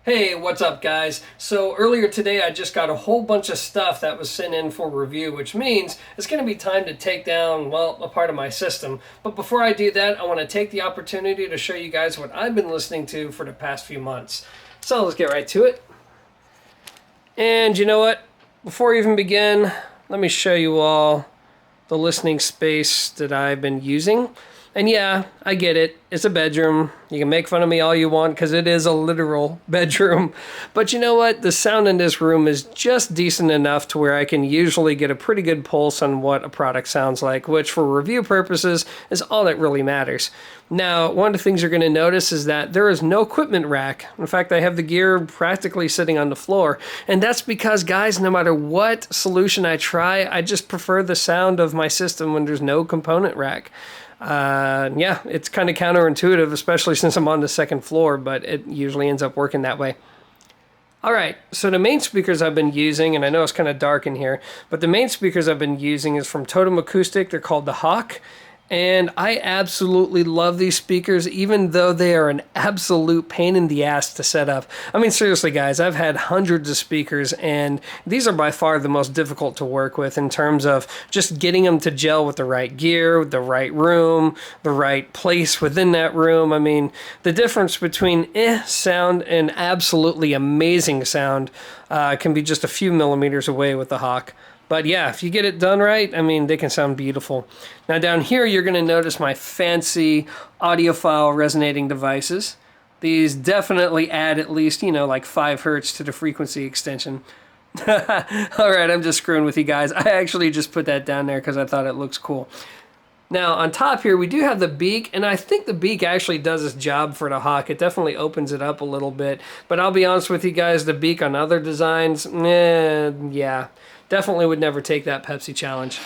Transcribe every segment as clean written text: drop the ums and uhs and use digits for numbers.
Hey, what's up guys? So earlier today I just got a whole bunch of stuff that was sent in for review, which means it's going to be time to take down, well, a part of my system. But before I do that, I want to take the opportunity to show you guys what I've been listening to for the past few months. So let's get right to it. And you know what? Before we even begin, let me show you all the listening space that I've been using. And yeah, I get it. It's a bedroom. You can make fun of me all you want because it is a literal bedroom. But you know what? The sound in this room is just decent enough to where I can usually get a pretty good pulse on what a product sounds like, which for review purposes is all that really matters. Now, one of the things you're going to notice is that there is no equipment rack. In fact, I have the gear practically sitting on the floor. And that's because, guys, no matter what solution I try, I just prefer the sound of my system when there's no component rack. Yeah, it's kind of counterintuitive, especially since I'm on the second floor, but it usually ends up working that way. Alright, so the main speakers I've been using, and I know it's kind of dark in here, but the main speakers I've been using is from Totem Acoustic. They're called the Hawk. And I absolutely love these speakers, even though they are an absolute pain in the ass to set up. I mean, seriously, guys, I've had hundreds of speakers, and these are by far the most difficult to work with in terms of just getting them to gel with the right gear, the right room, the right place within that room. I mean, the difference between sound and absolutely amazing sound can be just a few millimeters away with the Hawk. But yeah, if you get it done right, I mean, they can sound beautiful. Now down here, you're going to notice my fancy audiophile resonating devices. These definitely add at least, like 5 hertz to the frequency extension. Alright, I'm just screwing with you guys. I actually just put that down there because I thought it looks cool. Now on top here, we do have the beak, and I think the beak actually does its job for the Hawk. It definitely opens it up a little bit. But I'll be honest with you guys, the beak on other designs, yeah. Definitely would never take that Pepsi challenge.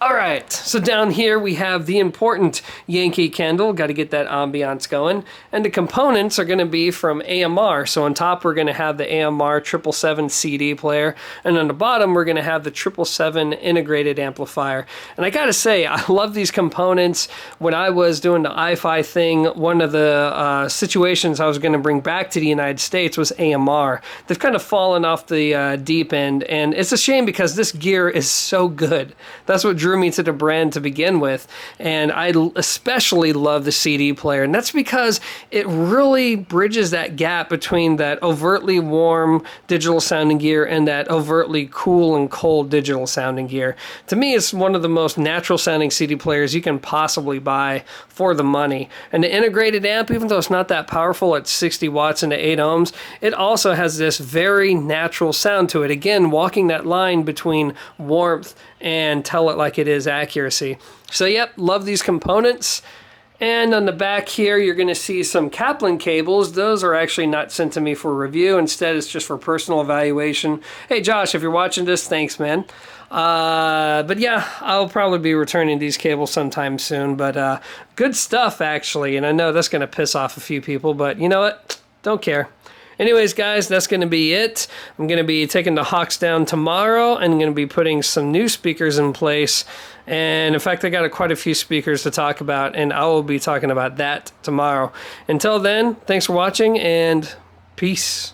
Alright, so down here we have the important Yankee candle. Got to get that ambiance going. And the components are going to be from AMR. So on top we're going to have the AMR 777 CD player. And on the bottom we're going to have the 777 integrated amplifier. And I got to say, I love these components. When I was doing the iFi thing, one of the situations I was going to bring back to the United States was AMR. They've kind of fallen off the deep end. And it's a shame because this gear is so good. That's what drew me to the brand to begin with, and I especially love the CD player, and that's because it really bridges that gap between that overtly warm digital sounding gear and that overtly cool and cold digital sounding gear. To me, it's one of the most natural sounding CD players you can possibly buy for the money. And the integrated amp, even though it's not that powerful at 60 watts into 8 ohms, it also has this very natural sound to it. Again, walking that line between warmth and tell it like it is accuracy. So yep, love these components. And on the back here, you're going to see some Kaplan cables. Those are actually not sent to me for review. Instead, it's just for personal evaluation. Hey Josh, if you're watching this, thanks man. But yeah, I'll probably be returning these cables sometime soon. But good stuff actually, and I know that's going to piss off a few people, but you know what? Don't care. Anyways, guys, that's going to be it. I'm going to be taking the Hawks down tomorrow and going to be putting some new speakers in place. And in fact, I got quite a few speakers to talk about, and I will be talking about that tomorrow. Until then, thanks for watching, and peace.